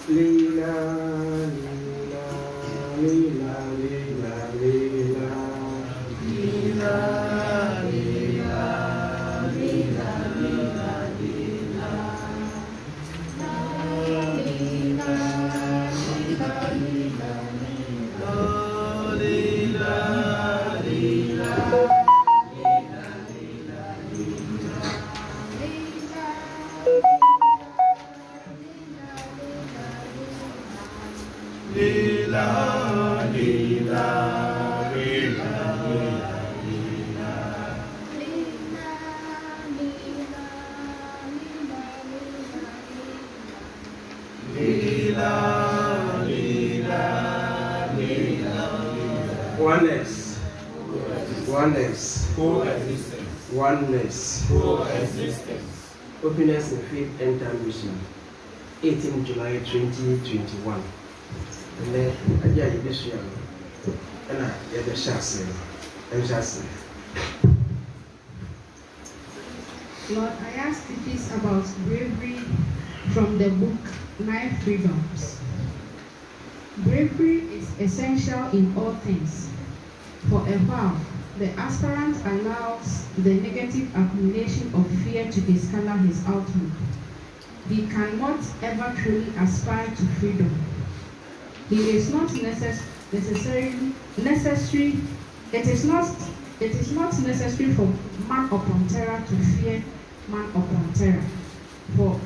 Lila, Lila, Lila, Lila, Lila, Lila, Lila, Lila, Lila, Oneness. Oneness. Coexistence. Oneness. Coexistence. Openness in Faith End Time Mission, 18 July 2021. And then I get this year. And I get the chassis. And chassis. Lord, I ask teachings about bravery from the book 9 Freedoms. Bravery is essential in all things. For a while, the aspirant allows the negative accumulation of fear to discolor his outlook. He cannot ever truly aspire to freedom. It is not necessary for man upon terror to fear man upon terror. For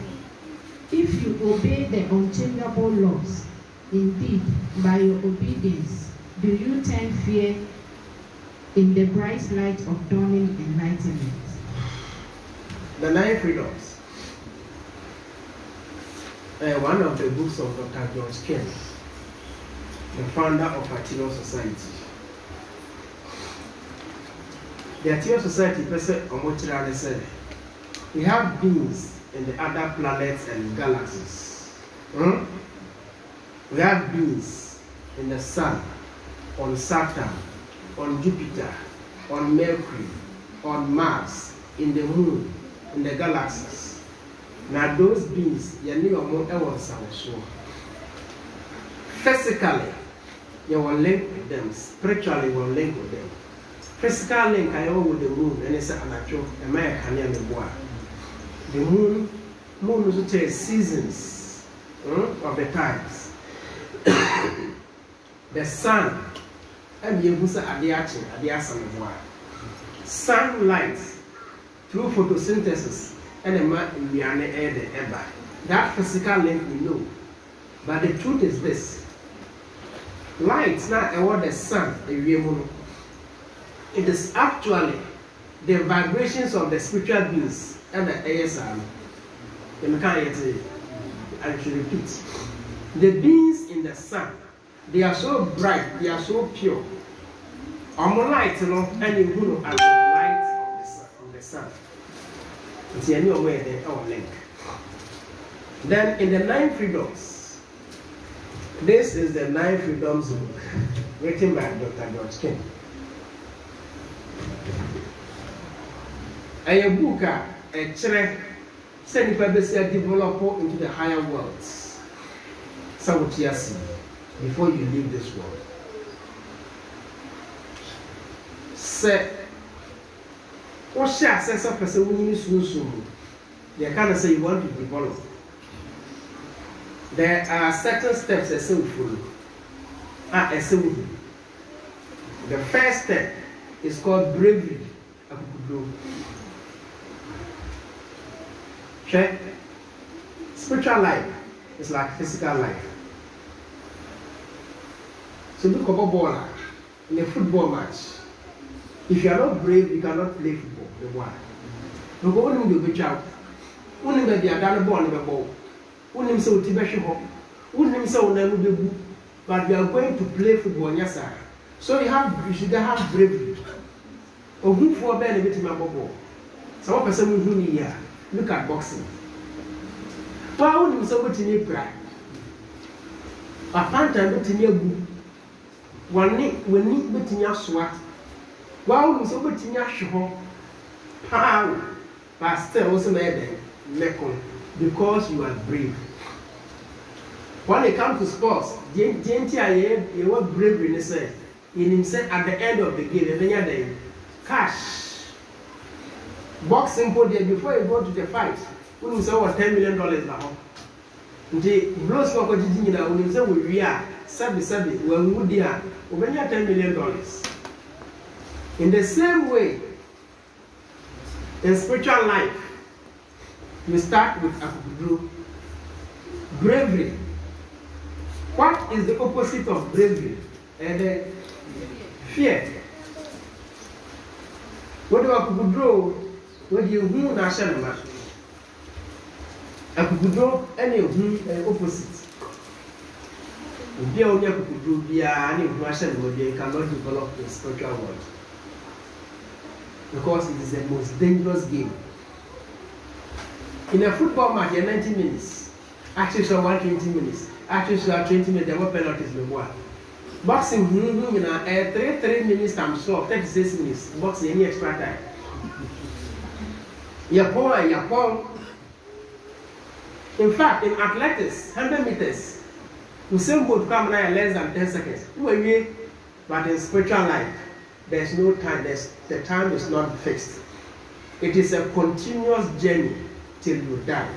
if you obey the unchangeable laws, indeed, by your obedience, do you turn fear in the bright light of dawning enlightenment. The 9 Freedoms. One of the books of Dr. George Ken, the founder of Athenos Society. The Athenos Society person Omochirale said, we have beings in the other planets and galaxies. We have beings in the sun, on Saturn, on Jupiter, on Mercury, on Mars, in the moon, in the galaxies. Now those beings, you need more hours. Physically, you will link with them. Spiritually, you will link with them. Physical link, I owe with the moon, and it's an actual American and the boy. The moon is to seasons of the times. The sun, and you who say sunlight through photosynthesis and a man in the air the ever. That physical link we know. But the truth is this. Light not what the sun, it is actually the vibrations of the spiritual beings and the Ayass. I should repeat. The beings in the sun, they are so bright, they are so pure. More light, and you as the light of the sun. It's any way they are link. Then in the 9 Freedoms, this is the 9 Freedoms book written by Dr. George Ken. A book, a chair, sending people develop into the higher worlds. So what you see before you leave this world. Say, what shall say some person when you soon? They can't say you want to develop. There are certain steps as follow. The first step is called bravery. Check. Spiritual life is like physical life. So look at a baller in a football match. If you are not brave, you cannot play football. The one. You go on to the child. Only maybe I done a ball in the ball. Only so Tibet. Only so never be. But we are going to play football, yes sir. So you should have bravery. Or who for benefit in my ball. Some person who here. Look at boxing. Why would you so much in your pride? A phantom between your book. One nick will need between your swat. Why would you so much in your show? How? But still, also made them because you are brave. When it comes to sports, the what bravery say, in himself at the end of the game, cash. Boxing before you go to the fight, when you say what $10 million now. The blows for Kojina, when you say we are Sabi, when we are $10 million. In the same way, in spiritual life, you start with Akubudru. Bravery. What is the opposite of bravery? And fear. What do Akubudru? What do you do national? Akubudru, any opposite. If you only Akubudru, be any national, you cannot develop the spiritual world. Because it is the most dangerous game. In a football match, you 90 minutes. Actually, 120 minutes. Actually, 20 minutes. There were penalties before. Boxing, 3 minutes times 12, 36 minutes. Boxing, any extra time. Yapon. In fact, in athletics, 100 meters, the same boat come now less than 10 seconds. But in spiritual life, there's no time. The time is not fixed. It is a continuous journey till you die.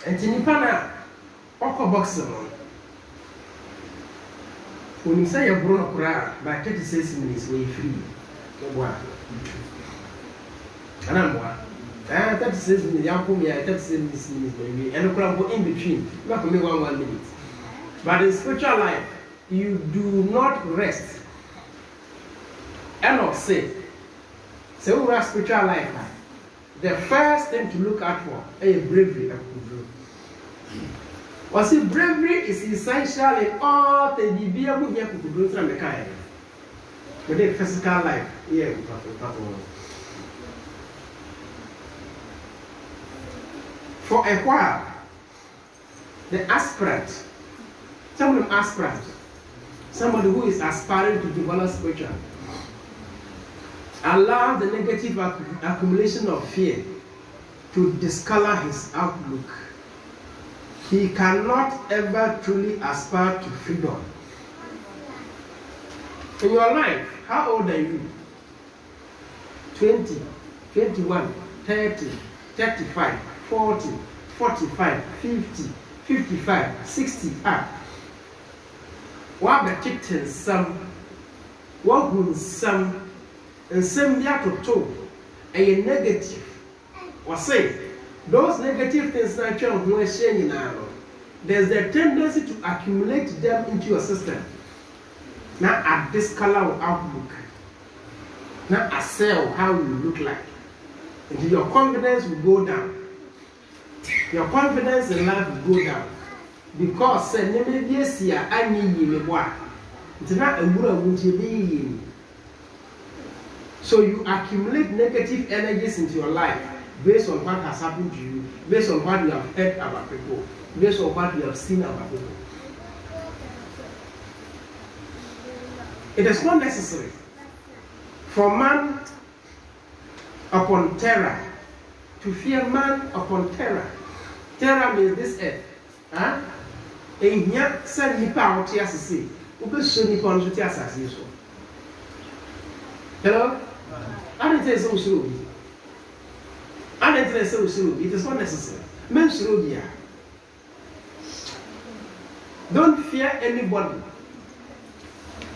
And Tinipana, Oko boxing. When you say you're grown up by 36 minutes, we're free. And I'm one. 36 minutes, I'm coming here 36 minutes, baby. And I'm going in between. Not for me 1 minute. But in spiritual life, you do not rest. And not say, so we are spiritual life. The first thing to look out for is bravery. Well, see, bravery is essential in all the be able to do through the kind. But the physical life, yeah, for a while, the aspirant, somebody who is aspiring to develop spiritual, allow the negative accumulation of fear to discolor his outlook. He cannot ever truly aspire to freedom. In your life, how old are you? 20, 21, 30, 35, 40, 45, 50, 55, 60 up. What the chicken some, what would some, and some to a negative, or say, those negative things that you're sharing now, there's the tendency to accumulate them into your system. Now at this color of outlook, now a cell how you look like, and your confidence will go down. Your confidence in life will go down because say never yes here I need you what. It's not a good. So you accumulate negative energies into your life based on what has happened to you, based on what you have heard about people, based on what you have seen about people. It is not necessary for man upon terror to fear man upon terror. Terror means this earth. And here, send me power to see. Who should be on the assassination? Hello? I didn't say so slow. I didn't say so slow. It is not necessary. Men slow here. Don't fear anybody.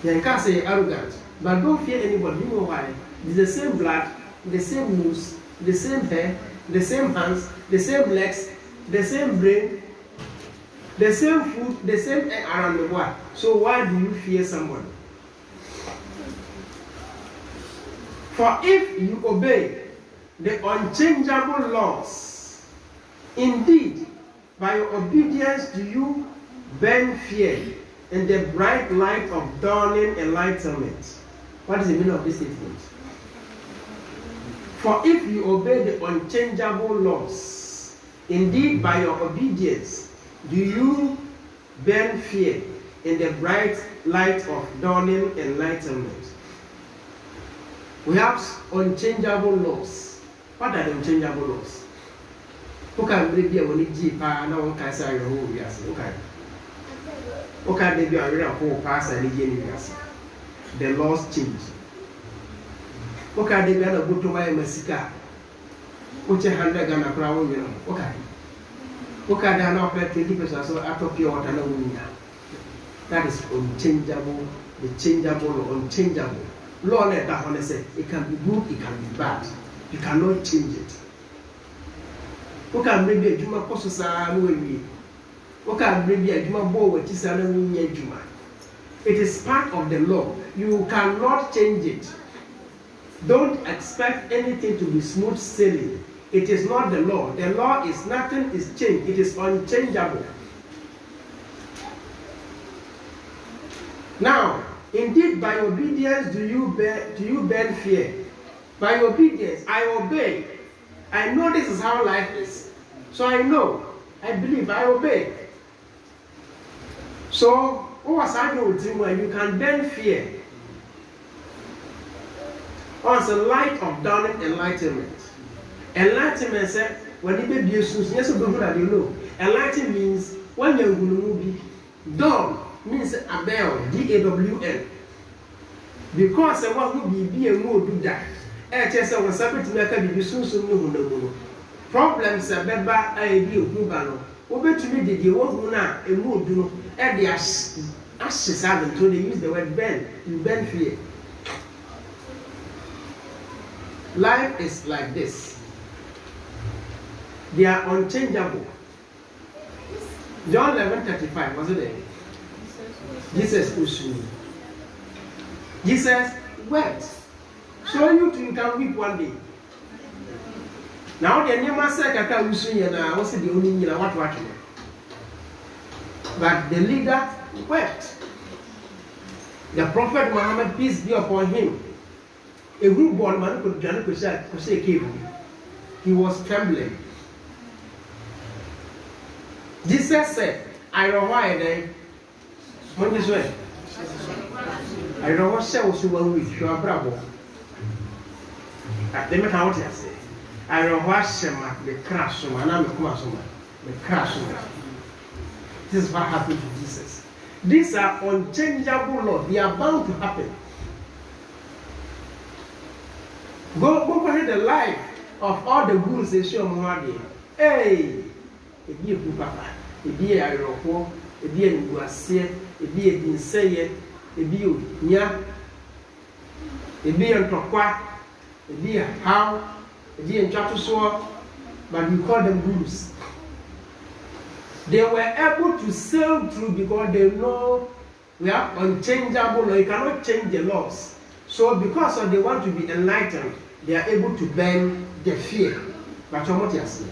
You can't say arrogant, but don't fear anybody. You know why? It's the same blood, the same nose, the same hair, the same hands, the same legs, the same brain, the same food, the same air around the world. So why do you fear someone? For if you obey the unchangeable laws, indeed, by your obedience do you burn fear in the bright light of dawning enlightenment. What is the meaning of this statement? For if you obey the unchangeable laws, indeed by your obedience do you burn fear in the bright light of dawning enlightenment. We have unchangeable laws. What are the unchangeable laws? Who can be a one G pa no can say your whole yes, okay. Okay, they be a real whole pass and yes. The laws change. Okay, they be a good to buy a Messica. Which a 100 Ghana crown, you know. Okay. Okay, they are now pay 20% so after pure water no winner. That is unchangeable, the changeable or unchangeable. Law let that one say it can be good, it can be bad. You cannot change it. Okay, maybe a Juma Posa will be. Okay, maybe a Juma Bo with Tisana Juma. It is part of the law. You cannot change it. Don't expect anything to be smooth sailing. It is not the law. The law is nothing is changed. It is unchangeable. Now, indeed, by obedience do you bear fear. By obedience, I obey. I know this is how life is. So I know. I believe. I obey. So, what was I doing when you can bear fear? Once a light of dawning enlightenment. Enlightenment said, when you be Jesus, yes, you know. Enlightenment means when you're going to dawn means a bell, D-A-W-N. Because I want to be a more do that. HS was subject to make a be soon. Problems are better I be a Mubano. Over to me, did you want now a mood do at the ashes having to use the word bend, you bend fear. Life is like this. They are unchangeable. John 11:35, was it there? Jesus Usu. Jesus wept. So you too can weep one day. Now the name said Kaka Usu and I was the only what. But the leader wept. The Prophet Muhammad, peace be upon him. A newborn man could say he was trembling. Jesus said, I don't know why then. When this way, I don't know what cells you will reach. You are bravo. At the matter say, I don't know what Shema, the crash, and I'm a commercial, the crash. This is what happened to Jesus. These are unchangeable laws. They are bound to happen. Go ahead the life of all the gurus they show Muhammad. Hey, it be a papa, it be a Iroko, it be a Nguasia, it be a Dinseye, it be a Nya, it be a Tokwa, it be a How, it be a Chatuswa, but we call them gurus. They were able to sail through because they know we are unchangeable law. You cannot change the laws. So because of they want to be enlightened, they are able to bend the fear. But you're not saying.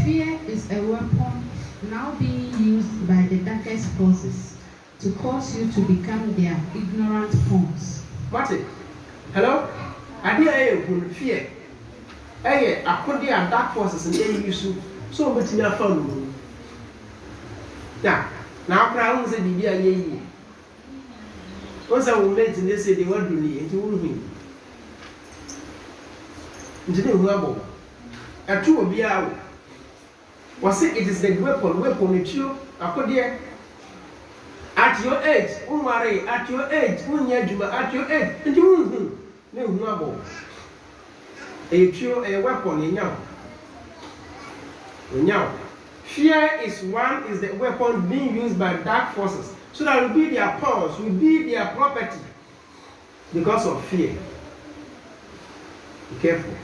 Fear is a weapon now being used by the darkest forces to cause you to become their ignorant pawns. Martin, hello? I hear fear. Hey, I put the dark forces and they use you so much in your phone. Yeah, now crowns and the year. Once I will make they say they want to leave into him. Into the rubble. A two will be out. Was it is the weapon with you? I could hear. At your age, Umare, at your age, Unyajuma, at your age, and you no rubble. A weapon in now. Now, fear is the weapon being used by dark forces. So that will be their powers, will be their property. Because of fear. Be careful.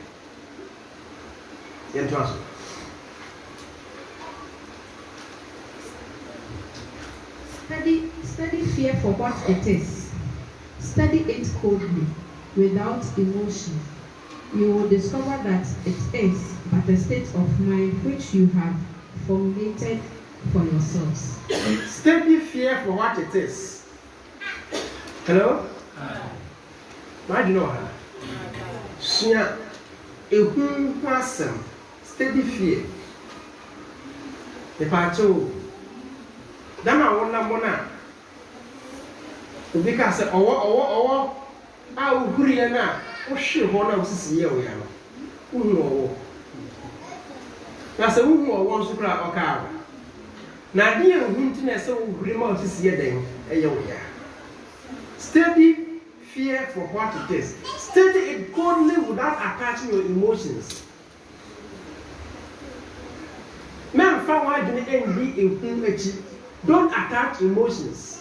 Interesting. Study fear for what it is. Study it coldly, without emotion. You will discover that it is but a state of mind which you have formulated for yourselves. Study fear for what it is. Hello? Why do you know her? Shia, a person. Study fear. The pacho. Then I want to because a uhuri na wo hwe ho na wo sisi ye wo ya no uhu owo na se uhu owo nso kra oka na de ye hu ntine se uhuri ma wo sisi ye den eye wo ya steady fear for what it is. Study it godly without attaching your emotions. Men found why you envy a humachi. Don't attach emotions.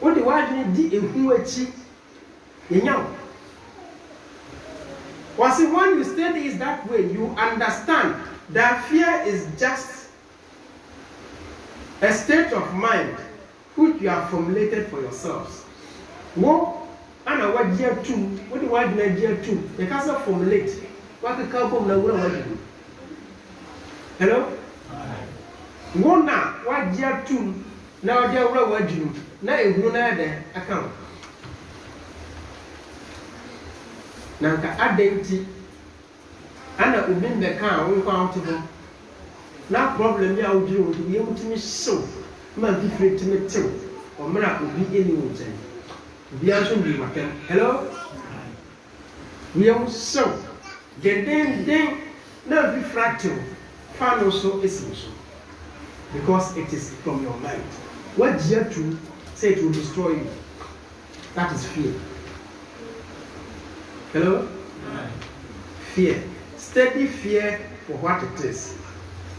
What the why you did a humachi? Was it when you study is that way, you understand that fear is just a state of mind which you have formulated for yourselves. What? And what year 2? What do I do year 2? You can't formulate. What the couple now what do? Hello? One now, what year 2? Now they are what you now you know account. Now ka identity and a within the car uncountable. Now problem ya would do to be able to miss so man different to me too or man will be anyone. We are so be hello? We are so the then now be fractal fan also essential because it is from your mind. What year 2 say it will destroy you? That is fear. Hello? Fear. Steady fear for what it is.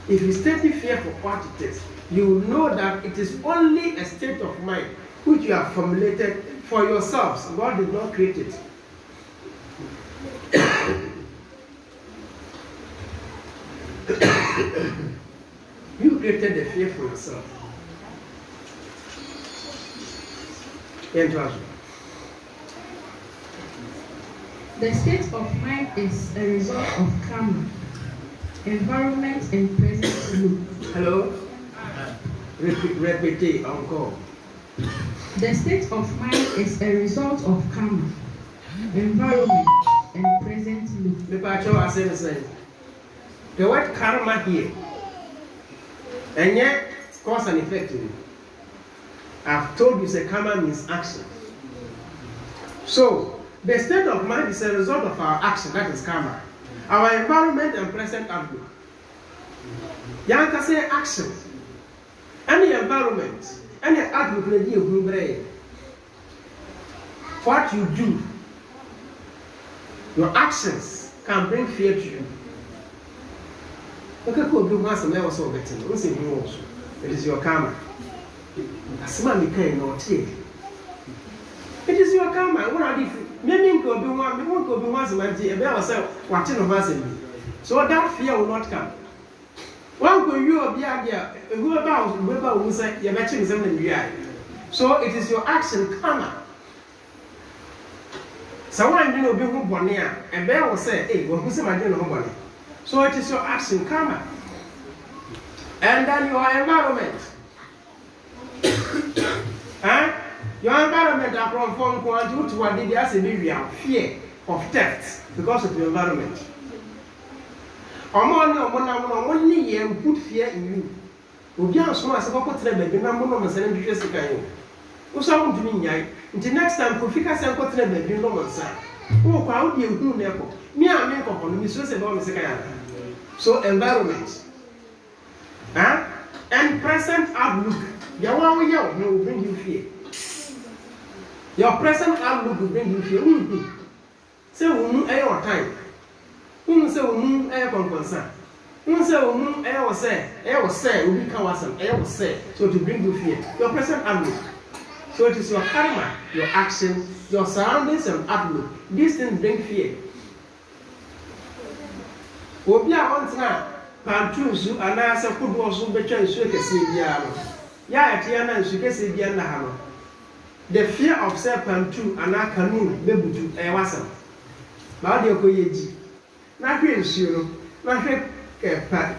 If you steady fear for what it is, you will know that it is only a state of mind which you have formulated for yourselves. God did not create it. You created the fear for yourself. The state of mind is a result of karma, environment, and present mood. Hello? Repeat encore. The state of mind is a result of karma, environment, and present mood. The word karma here, and yet cause and effect. I've told you that karma means action. So, the state of mind is a result of our action, that is karma. Our environment and present outlook. Yanka say action. Any environment, any outlook, what you do, your actions can bring fear to you. It is your karma. It is your karma. What are you? Maybe go be one, we won't go be once a month, and ourselves watching of us. So that fear will not come. One could you be here, whoever will say you're matching something in so it is your action karma. Someone you know be who born here, and Bear will say, hey, well, who's my dinner? So it is your action karma. And then your environment. Huh? Your environment are from quantity to what they are saying, fear of theft because of your environment. Only you put fear in you. You get as much as a couple of the number of the interest. What's up to me? Until next time, Kofika San Cotrebe, you know, sir. Oh, how do you do never? Me, I make up on the Swiss about the so, environment. Huh? And present outlook. Yawa, will bring you fear. Your present outlook will bring you fear. Say, your time. Say, concern. Say, will become awesome. So, to bring you fear. Your present outlook. So, it is your karma, your action, your surroundings, and outlook. These things bring fear. Obia wants now. Pantusu and answer could also be changed to a Tiana and Suke. The fear of Serpantu and our canoe, Bebutu, a wasam. Madio Koyeji. Not real zero, not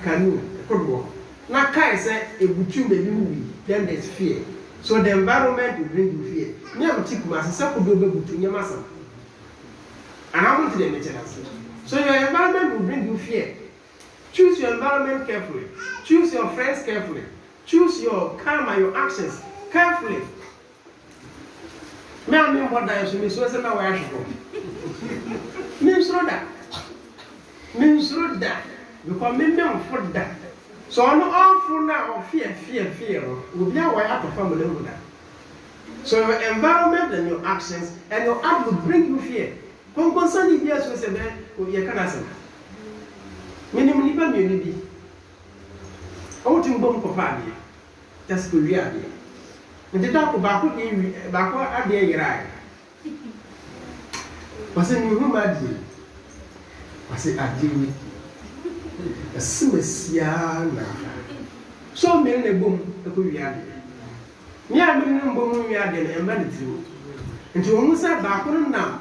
canoe, could walk. Not Kai said a butu may be then there's fear. So the environment will bring you fear. Never take myself to do Bebutu, your master. And I want to the maintenance. So your environment will bring you fear. Choose your environment carefully. Choose your friends carefully. Choose your karma, your actions carefully. Me I mean what that so me so say na why I should. Me so that. Me so that. Because me for that. So on all for now of fear. Will be a way out of family with that. So your environment and your actions and your act will bring you fear. Concerning years with a man who you can answer. Minimum community. Outing bomb for family. That's the reality. And the talk about backward at the air. Was in your room at you. Was it at you? A simisiana. So many boom, the good reality. Me I been boom, we are getting a medicine. And to almost say backward now.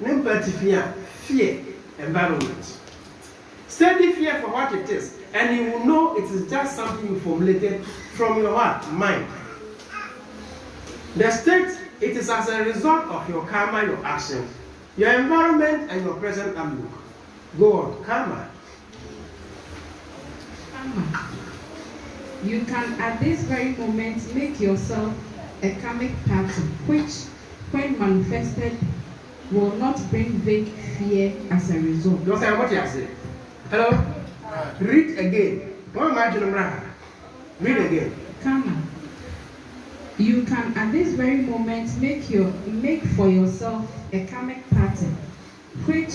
Fear environment. Study fear for what it is, and you will know it is just something you formulated from your heart, mind. The state, it is as a result of your karma, your actions, your environment, and your present outlook. Go on, karma. Karma. You can at this very moment make yourself a karmic pattern, which, when manifested, will not bring vague fear as a result. You say what you say? Hello? Read again. Read again. Karma. You can at this very moment make for yourself a karmic pattern, which,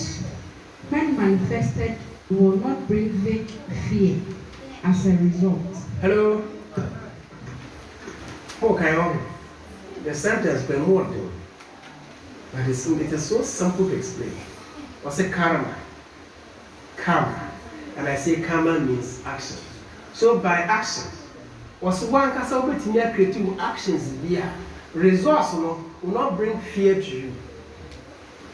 when manifested, will not bring vague fear as a result. Hello? Okay, the sentence by more than. But it is so simple to explain. I say karma. Karma. And I say karma means action. So by action, was one can say with mere creative actions via resource will not bring fear to you.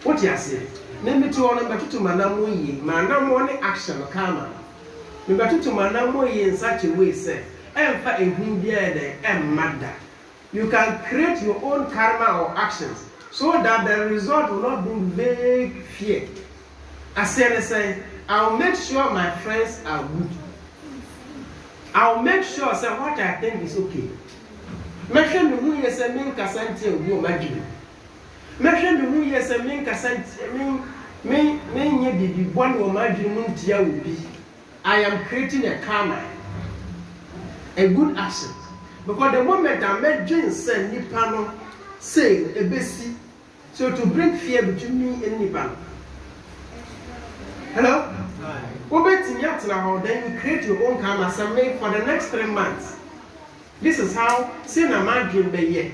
What you say? Number two, number two to manamu action or karma. Number two to manamu in such a way, say, and murder. You can create your own karma or actions. So that the result will not bring vague fear. I say, I'll make sure my friends are good. I'll make sure say what I think is okay. Make sure the who is a main casanti will imagine. Make sure the who is a main casanti may be one will imagine will be. I am creating a karma, a good action. Because the moment I met Jane said Nipano say a basic. So to bring fear between me and Nipan. Hello? Then you create your own karma for the next 3 months. This is how send a man dream be ye.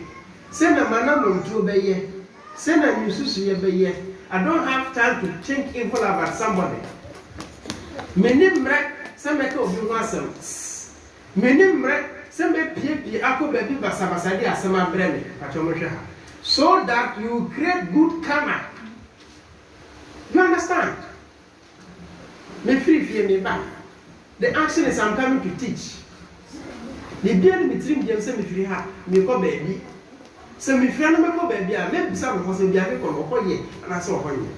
Send a man to be ye. Send a mususu be ye. I don't have time to think evil about somebody. Many mrek some make of you awesome. Many mrek some make ako baby basabasadi asama breme. So that you create good karma. You understand? Me free fear me back. The action is I'm coming to teach. The beard me dream them say me free her, me go baby. So me free no me go baby, maybe some for say be a ko ye and I saw on you.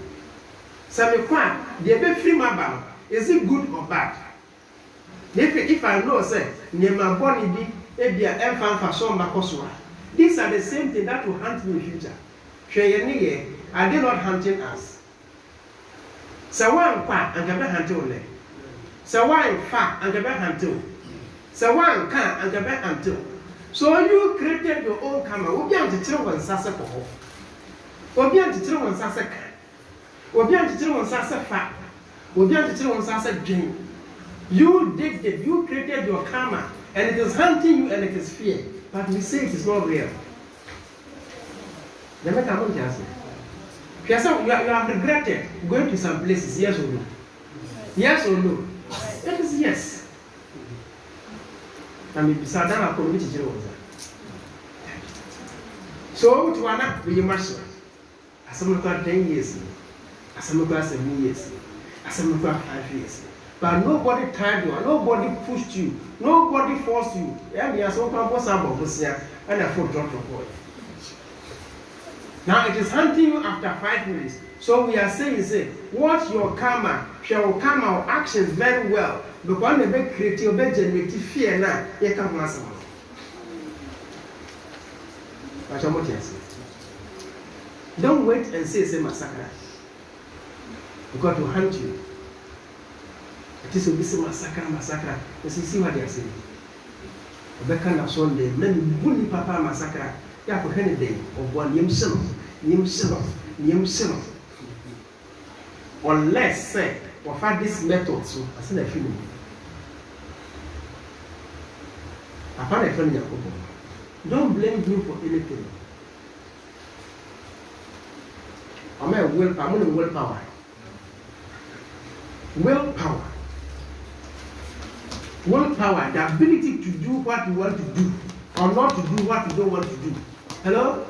So me kwa, the be free my bam. Is it good or bad? If I know say, ne my body be e be a enfant for so makoswa. These are the same thing that will hunt me in the future. Are they not hunting us? So one part and the hunting. So one fat and the hunting. So one can and the hunting. So you created your own karma. We'll be able to tell one sasa for. We'll be able to tell one sasa can. We'll be able to tell one sasa fat. We'll be able to tell one sasa dream. You did it. You created your karma, and it is hunting you, and it is fear. But we say it is not real. You have regretted going to some places, yes or no? Yes or no? It is yes. I mean, beside that, I'll commit to so, to one up with your master. As some look at 10 years, as some look at 7 years, as some look at 5 years. But nobody tied you, nobody pushed you, nobody forced you. And you are so comfortable and a foot drop of boy. Now it is hunting you after 5 minutes. So we are saying, watch your karma, shall come our actions very well. Because they make creative, they generate fear now. You can't answer. What am I saying? Don't wait and say massacre. God will hunt you. It is a bit massacre. You see what they are saying. Rebecca na Sunday, men bully papa massacre. Ya for any day of one yem sino. Unless say or find this method so I said a feeling. Papa a friend Yakobo. Don't blame him for anything. I'm a willpower. Willpower, the ability to do what you want to do or not to do what you don't want to do. Hello?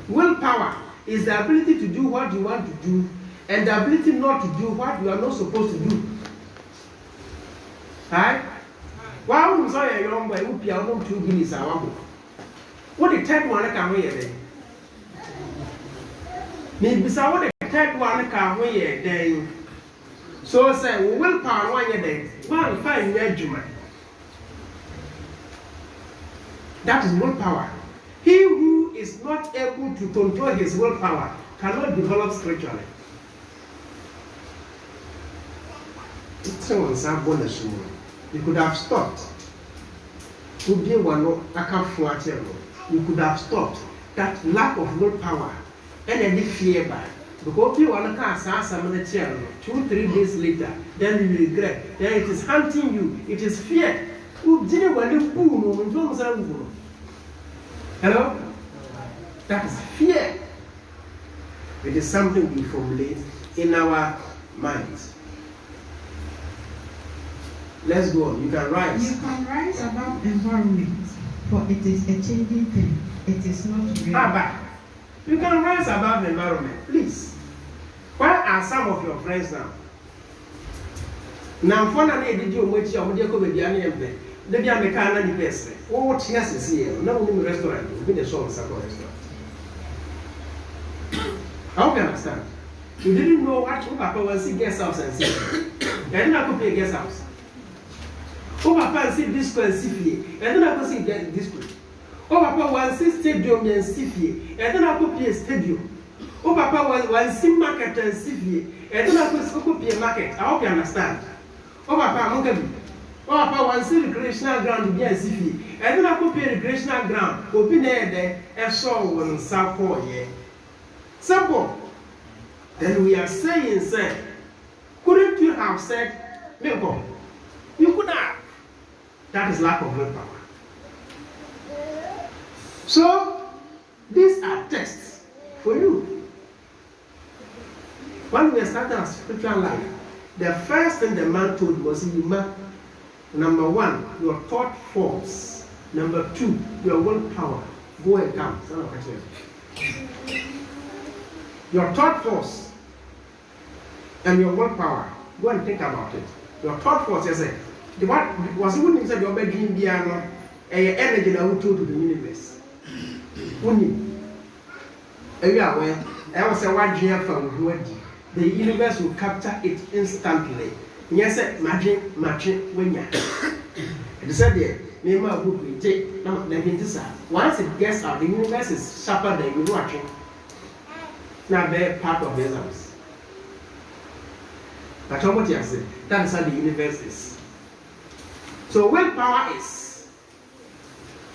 Willpower is the ability to do what you want to do and the ability not to do what you are not supposed to do. Right? Why would you say a young boy who be out of 2 guineas? What the third one can wear then? Maybe what the third one can wear then. So say, willpower one year day, one fine judgment. That is willpower. He who is not able to control his willpower cannot develop spiritually. You could have stopped. You could have stopped that lack of willpower and any fear by. Because you want to cast some 2-3 days later, then you regret. Then it is hunting you. It is fear. Hello? That is fear. It is something we formulate in our minds. Let's go on. You can rise. You can rise above environment, for it is a changing thing. It is not real. You can rise above environment, please. Where are some of your friends now? Now, for an edit, you which you will go with the anime. The American and the best. What yes is here? No one restaurant. You've been a short restaurant. How can I understand? You didn't know what Papa was in guest house and see. And then I could pay guest house. Oh, Papa see this and see, and then I could see this. Oh, Papa was see stadium and see, and then I could play stadium. Oh, Papa was see market and see, and then I could play market. I hope you understand. Oh, Papa, oh, Papa was see recreational ground to be a see, and then I could play recreational ground. Open there, and saw one Sapo, yeah. Simple. Then we are saying, sir, couldn't you have said, Milko? You could have. That is lack of willpower. So, these are tests for you. When we started our spiritual life, the first thing the man told was, number 1, your thought force. Number 2, your willpower. Go and come. Your thought force and your willpower. Go and think about it. Your thought force, I say, what was it when you said your bedroom piano, energy that will to the universe? I was a one year from the universe will capture it instantly. Yes, imagine when you said there, maybe my book will take once it gets out, the universe is sharper than you watching. Now, they're part of the house. But what you say, that is how the universe is. So, willpower is.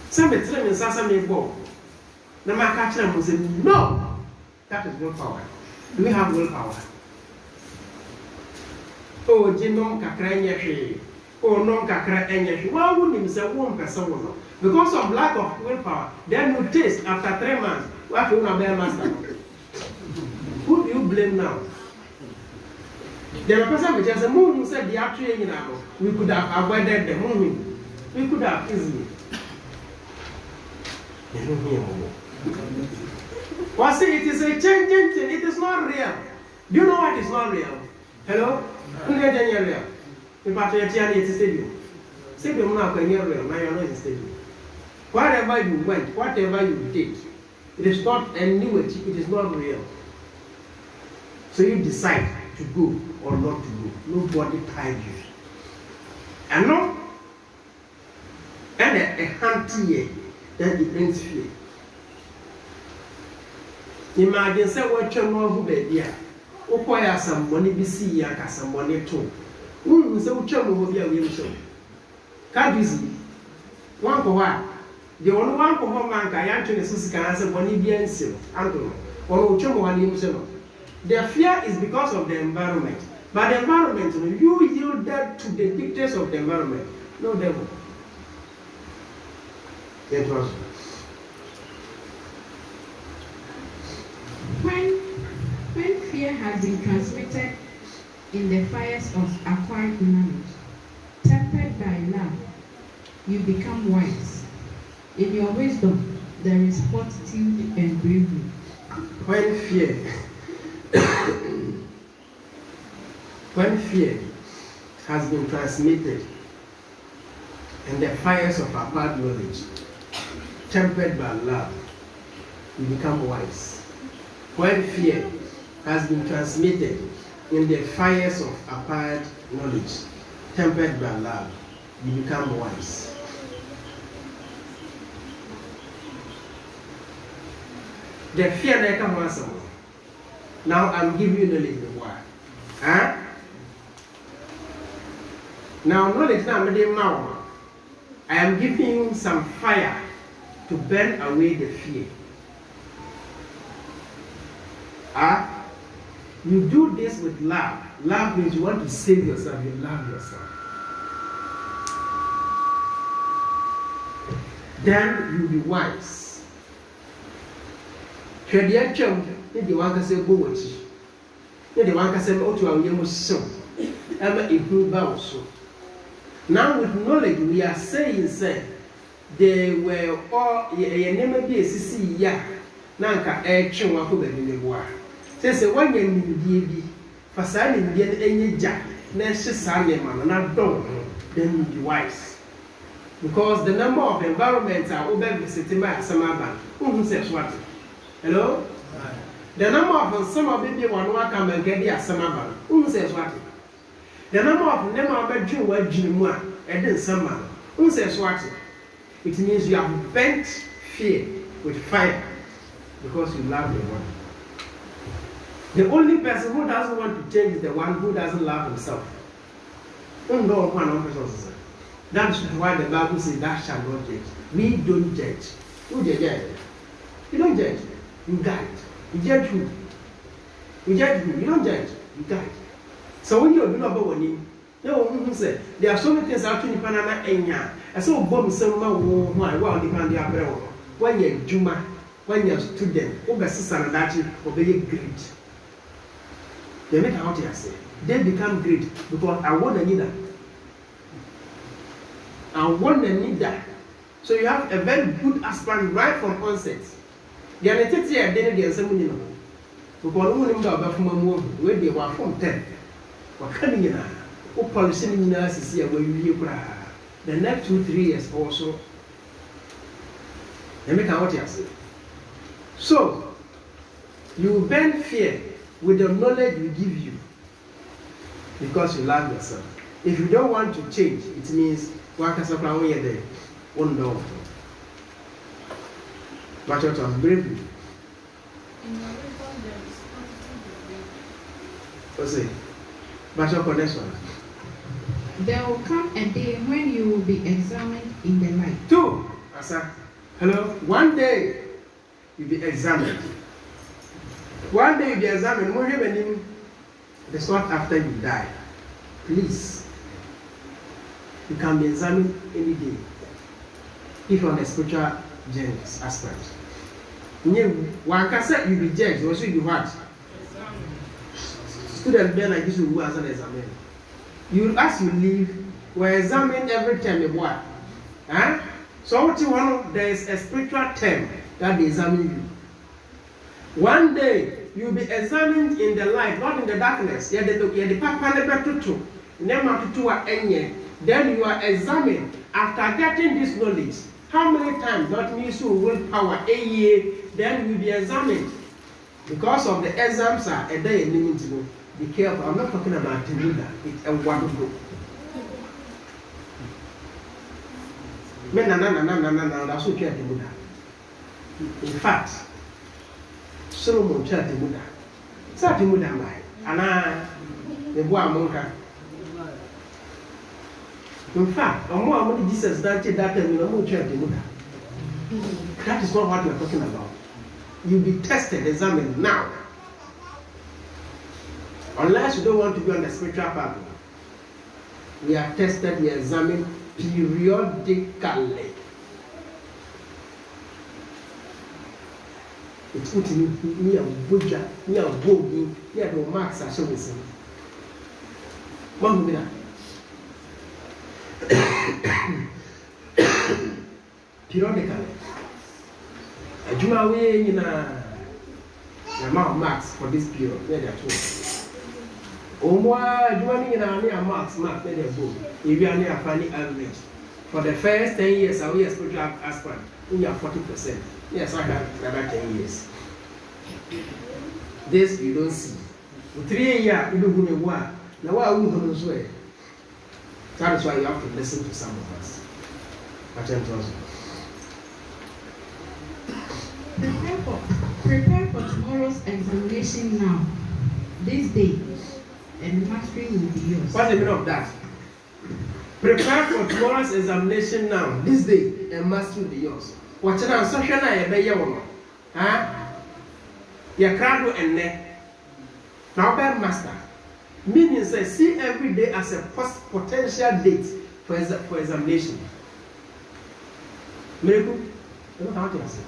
Some of them in Sasami Bo. The Makacham will say, no, that is willpower. Do we have willpower? Oh, Jinom Kakra, oh, no Kakra, why wouldn't you say 1 person? Because of lack of willpower, then you taste after 3 months. What you want to bear master? Who do you blame now? The person which has a moon who said the actual we could have avoided the moon. We could have easily. Well, see, it is a changing thing. It is not real. Do you know what is not real? Hello? Who get any real? If I tell you, it's a stadium. Stadium now can hear real. Now you're not in a stadium. Wherever you went, whatever you did, it is not annuity. It is not real. So you decide to go or not to go. Nobody tied you. And no, and a hunty, then it brings fear. Imagine say what you know who be there. Okoya somebody be see ya ka somebody too. Say what you know be a will show. Can't busy. One for what? The only one for home man can answer the sister can answer when he be answered. Anton. Or Uchomo one himself. Their fear is because of the environment. But the environment, you yield that to the dictates of the environment. No devil. It was. When fear has been transmitted in the fires of acquired knowledge, tempered by love, you become wise. In your wisdom, there is fortitude and bravery. When fear has been transmitted in the fires of acquired knowledge, tempered by love, you become wise. When fear has been transmitted in the fires of acquired knowledge, tempered by love, you become wise. The fear that comes from now I'm giving you knowledge of why. Huh? Now knowledge now I am giving you some fire to burn away the fear. You do this with love. Love means you want to save yourself, you love yourself. Then you'll be wise. If the one can say, go with you. If the one can say, oh, to our young son, ever improve also. Now, with knowledge, we are saying, they were all a name be a CC ya. Nanka action one for the war. Say, one year be for signing the any jack, next Sunday man, not done, then you be wise. Because the number of environments are over visiting by Samaban. Who says what? Hello? The number of some baby one come and get the Samaban. Who says what? The number of bedroom where Jimua and then summer. Who says what? It means you have bent fear with fire because you love the one. The only person who doesn't want to change is the one who doesn't love himself. That's why the Bible says that shall not judge. We don't judge. Who judge? You don't judge. You guide. You judge who? You judge who? You don't judge. You guide. So when you're doing about one, there are so many things out in Panama and ya. I saw bomb some why depend the umbrella. When you're Juma, when you're student, over sister that you obey great. They make out here say they become great because I want to need that. I want to need that. So you have a very good aspirant right from onset. They are not here, then they are saying, you know, because we know about where they were from 10. What coming in? Who policy in nurses here where you hear the next 2-3 years also. They make out here say. So you burn fear with the knowledge we give you because you love yourself. If you don't want to change, it means one can supply one year there, one door. But it was bravery. What's it? But your connection. There will come a day when you will be examined in the light. 2. Asa. Hello. One day you'll be examined. One day you'll be examined. It's not after you die. Please. You can be examined any day. If you're on a spiritual journey aspect. One can say you be judged, also you be what? Students bear like this who has an exam. You as you leave, we're examined every time you what? Huh? So what you want, there is a spiritual term that they examine you. One day you'll be examined in the light, not in the darkness. Then you are examined after getting this knowledge. How many times that means you will power a year, then you'll be examined. Because of the exams are a day limited. Be careful. I'm not talking about Temuda. It's a one group. That's what you have. In fact, Solomon Church the Buddha. Sat the Buddha by and the boy monka. In fact, or more Jesus that time in the moon church the Buddha. That is not what we are talking about. You'll be tested, examined now. Unless you don't want to be on the spiritual path. We are tested, we are examined periodically. It's put in me a Buddha, me a Bogi, me a Marks, I show you. One minute. Periodically. A Juma way in a amount of marks for this period, where they are told. Omwa Juma in a marks, where they are both. If you are near a funny average. For the first 10 years, I will spiritual aspirant. We are 40%. Yes, I have another 10 years. This you don't see. For 3 years, you don't know why. Now, I won't know swear. That is why you have to listen to some of us. Prepare for tomorrow's examination now, this day, and mastery will be yours. What's the meaning of that? Prepare for tomorrow's examination now, this day, and mastery will be yours. What's an assumption I obey you? Huh? Your crowd and neck. Now, bad master. Meaning, see every day as a potential date for examination. Miracle? You know how to answer.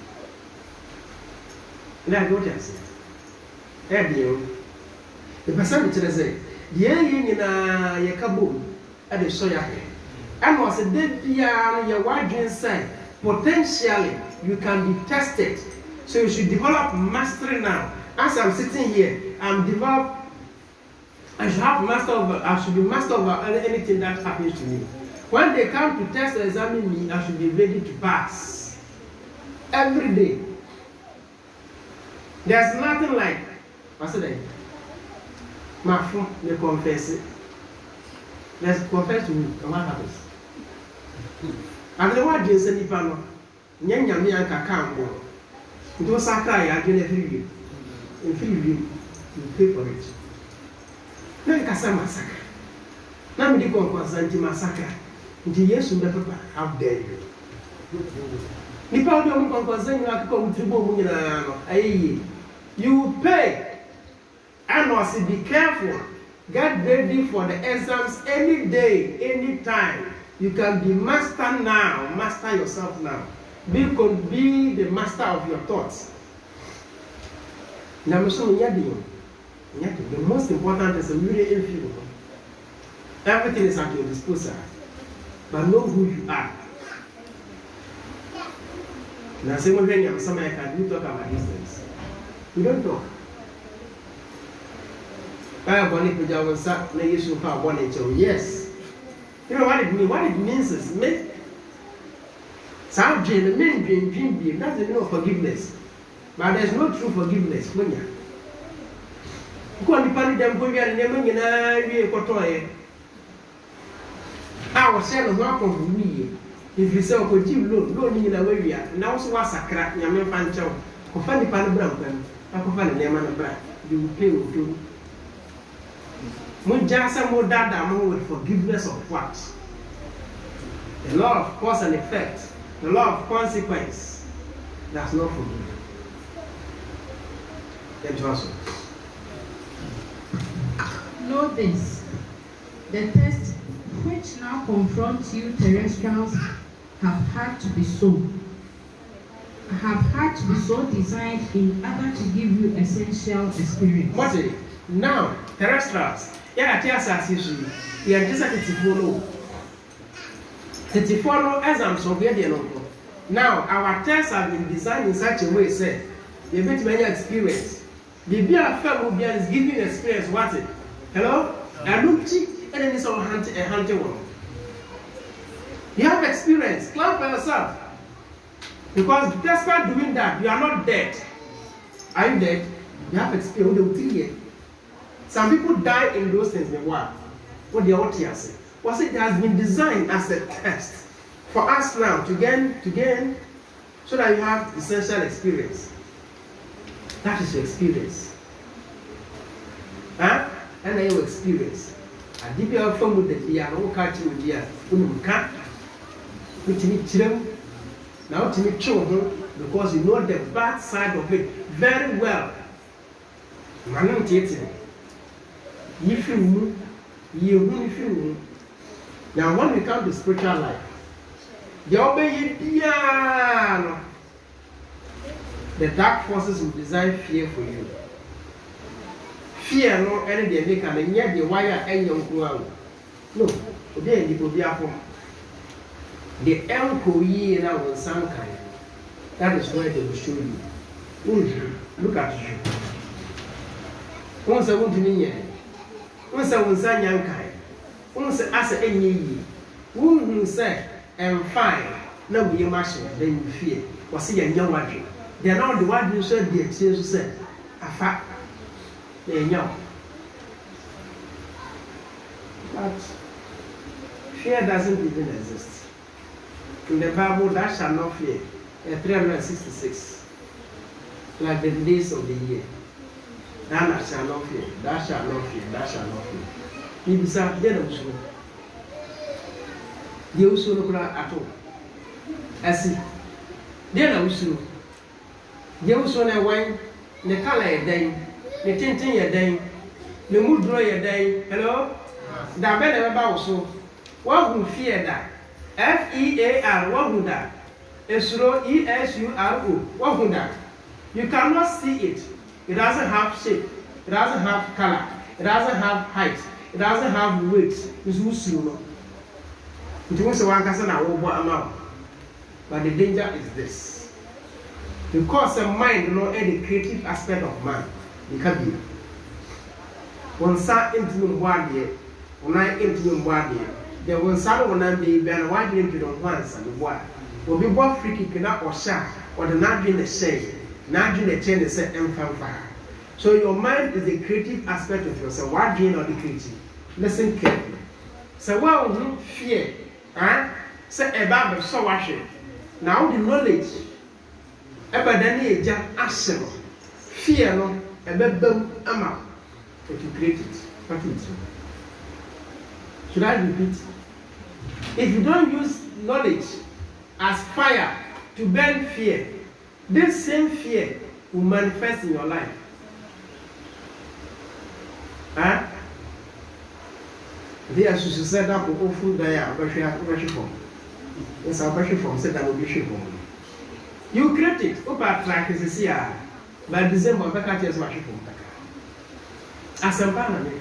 Now, go to answer. The person to say, the young in a yakabo at the soya. And was a dead beyond your wide inside. Potentially, you can be tested. So you should develop mastery now. As I'm sitting here, I should be master over anything that happens to me. When they come to test or examine me, I should be ready to pass. Every day. There's nothing like, what's it? My phone, they confess it. Let's confess to me, and what happens? And the word is any panel. Nyanya me and Kakambo. It was Sakai again every year. In 3 years, you pay for it. Now you can say massacre. Now we go consent to massacre. Until yes, you never how dare you. You pay. And also be careful. Get ready for the exams any day, any time. You can be master now. Master yourself now. Be the master of your thoughts. Now, the most important is really influence. Everything is at your disposal. But know who you are. Now, say when you can talk about these things. We don't talk. Yes. You know what it means? What it means is make some dream, that's the meaning of forgiveness. But there's no true forgiveness. When you go and depend them going and never in I was saying, "Welcome to me." If you say, "Okay, loan in a way we are now, so what's a crack? You may find out. Go find the pan brown, I can find the name and the brand. You will pay with you. Mujasa more data more with forgiveness of what? The law of cause and effect, the law of consequence. That's not forgiveness. Know this, the test which now confronts you terrestrials have had to be so designed in order to give you essential experience. What is it? Now, terrestrials, yeah, as I'm so now, our tests have been designed in such a way, say, you bet many experience. The beer fellow is giving experience. What it? Hello? I look cheap and then it's all a hunter one. You have experience. Clap for yourself. Because despite doing that, you are not dead. Are you dead? You have experience. Some people die in those things. What the audience say? Was it has been designed as a test for us now to gain, so that you have essential experience. That is your experience. Huh? And your experience. I did be out from with the dear, no catching with dear, whom can't. Which need children. Now to me children, because you know the bad side of it very well. Man, dating. If you now when we come to spiritual life, the dark forces will design fear for you. Fear no any day they can yet the wire and young girl. No, today it will be a form. The uncle ye now will some kind. That is where they will show you. Look at you. Once I want to mean, once I was a young kind, once as a ye, who say, and fine, no be a machine, then you fear, was see a young one. They are not the one who said the exchange said, a fact, they are young. But fear doesn't even exist. In the Bible, that shall not fear. 366, like the days of the year. That shall not fear, that shall not fear, that shall not fear. He was a dead of soul. The also look at all. I see. Then also, the also a wine, the color a day, the tinting a day, the mood draw a day. Hello? That better about so. What would fear that? FEAR, what would that? Esuro, ESURO, what would that? You cannot see it. It doesn't have shape. It doesn't have color. It doesn't have height. It doesn't have weight. It's usuro. It was one person I will amount. But the danger is this. Because the mind not any creative aspect of man. It can be. One sat into the body, when I into the body, there was some one be and why didn't you don't once and what? Will be both freaky cannot or sharp or the not being the shade. Not doing a change the set and fanfare. So your mind is the creative aspect of yourself. What do you know the creative? Listen carefully. So what will you fear? Say about the so washing. Now the knowledge. About then you just ask fear no about them amount. But you create it. What is it? Should I repeat? If you don't use knowledge as fire to burn fear, this same fear will manifest in your life. They are set up with food there, worship from. It's a worship from, said that will be from. You create it, over track is here. By December, Becca just worship from Becca. Asampana,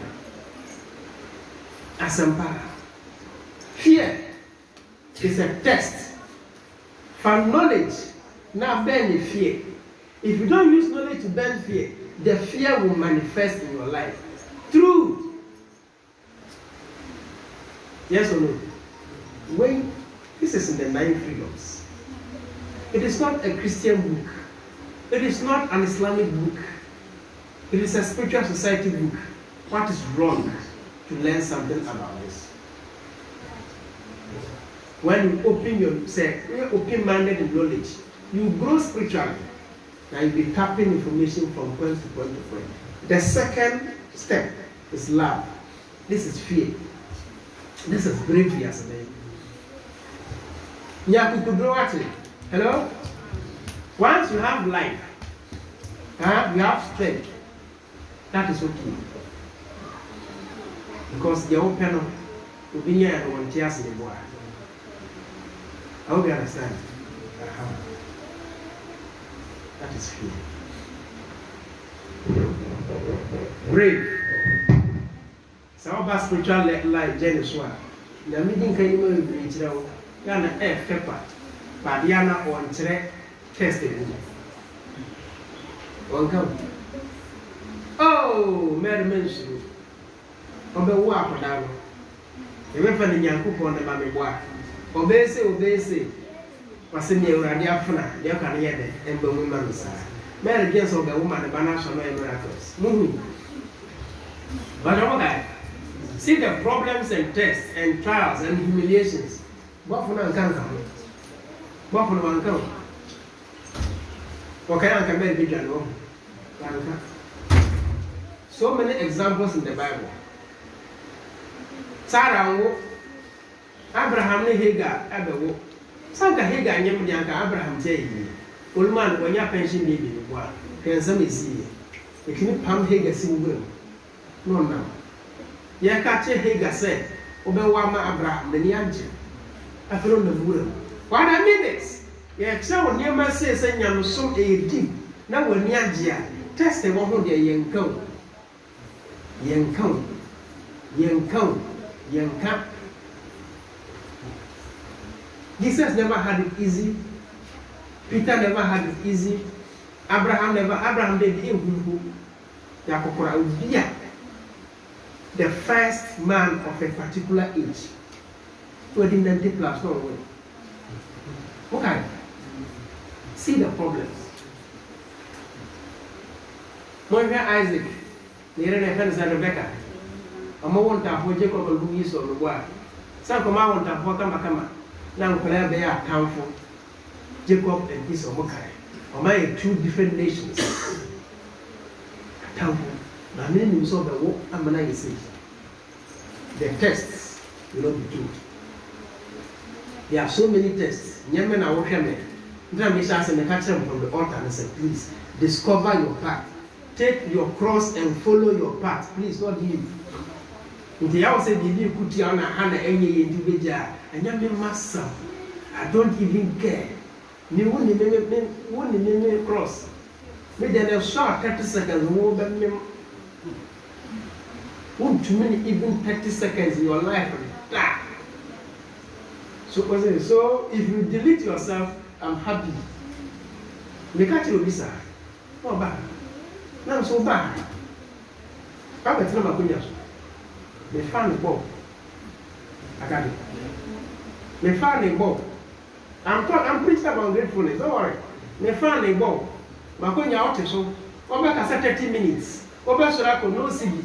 Asampana. Fear is a test for knowledge. Now burn the fear. If you don't use knowledge to burn fear, the fear will manifest in your life. True. Yes or no? When this is in the 9 freedoms. It is not a Christian book. It is not an Islamic book. It is a spiritual society book. What is wrong to learn something about this? When you open yourself, open-minded in knowledge, you grow spiritually. Now you'll be tapping information from point to point to point. The second step is love. This is fear. This is bravery as a name. Hello? Once you have life, you have strength. That is okay. Because the open will be here and volunteers in the world. I hope you understand. That is fear. Brave. Some of us spiritual life journey so. The meeting can you reach now? Yana pepper. But Yana on track testing. One come. Oh, Mary mentioned. On the walk down. The weapon in Yankupo on the mammy walk. Obey. Was in the Radiafana, the Canadian, and the woman. Mary James of the woman, the Banashal miracles. But okay, see the problems and tests and trials and humiliations. What for can come? What for one come? Okay, I can make a So many examples in the Bible. Sarah wo, Abraham ne Hagar abewo. Sanka Hagar nyem de anka Abraham tell yi. Olman when ya pension baby ni bua. Pensam esi. Ekini pam Hagar sin no na. Ya ka che Hagar say, obewa ma Abraham de ni anje. Afero na wura. What I mean is, ya tell when you must say nyam so e di na wani anje a test e wo ho de yenkan. Yenkan. Jesus never had it easy. Peter never had it easy. Abraham did it. The first man of a particular age. 20 plus no way. Okay. See the problems. When Isaac, near the friends and Rebecca. I want to have Jacob and Louis or the boy. Some come out and have Kama. Now, they are powerful. Jacob and his Omokai. Or my 2 different nations. Powerful. Now, many saw the war. I'm going to say the tests will not be true. There are so many tests. Yemen, I will come in. Then we shall send a catch them from the altar and say, please discover your path. Take your cross and follow your path. Please, not leave. Nti ya say bibi kuti ya na hana enye individual anya me massa I don't even care me woni me cross me dey short 30 seconds wo be me won too many even 30 seconds in your life so if you delete yourself I'm happy me catch you bisa no ba na so ba ka betina makunya so me fan the ball. I got it. Me fan the ball. I'm preaching about gratefulness. Don't worry. Me fan the ball. Makonya out so. Oba ka 30 minutes. Oba so la ko no sibi.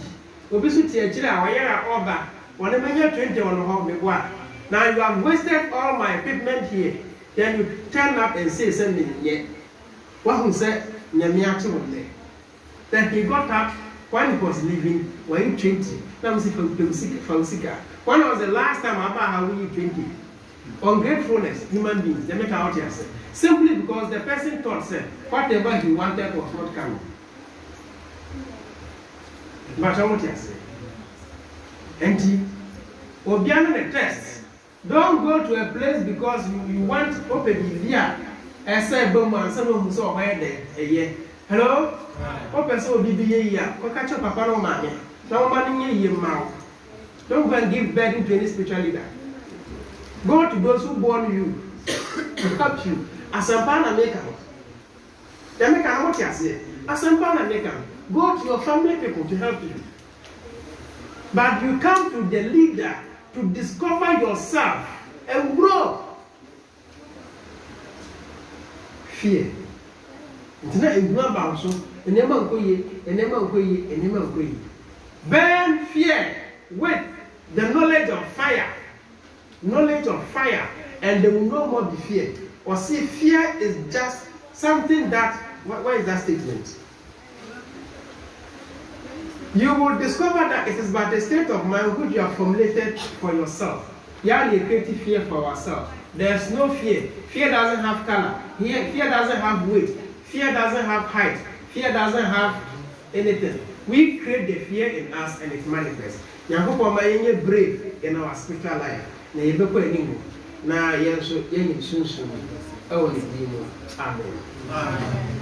Obi so tie kira awaya oba. One menya 20 on ho me boa. Now you have wasted all my equipment here. Then you turn up and say send me yeah. What who said nyame ate won there. Then he got up when he was leaving when 20. When was the last time about how we 20? Ungratefulness, human beings, they make out here simply because the person thought whatever he wanted was not coming. But I want to say, and Obiano the test. Don't go to a place because you want to open the and say Boma, someone who saw where there. Hello? Open so BBA, go catch up Papa no man. No money in your mouth. Don't go and give burden to any spiritual leader. Go to those who born you to help you. As a partner maker. They make what you say. As a partner maker, go to your family people to help you. But you come to the leader to discover yourself and grow. Fear. It's not a good about so. And never go ye, and never go ye, and never go ye. Burn fear with the knowledge of fire. Knowledge of fire. And there will no more be fear. Or see, fear is just something that, what is that statement? You will discover that it is but a state of mind which you have formulated for yourself. You are creating fear for ourselves. There's no fear. Fear doesn't have color. Fear doesn't have weight. Fear doesn't have height. Fear doesn't have anything. We create the fear in us and it manifests. Yankopɔ ma yenye brave in our spiritual life. Na yebekɔ anim. Na yenso yenye sunsun. Ɛwɔ ne din mu. Amen. Amen.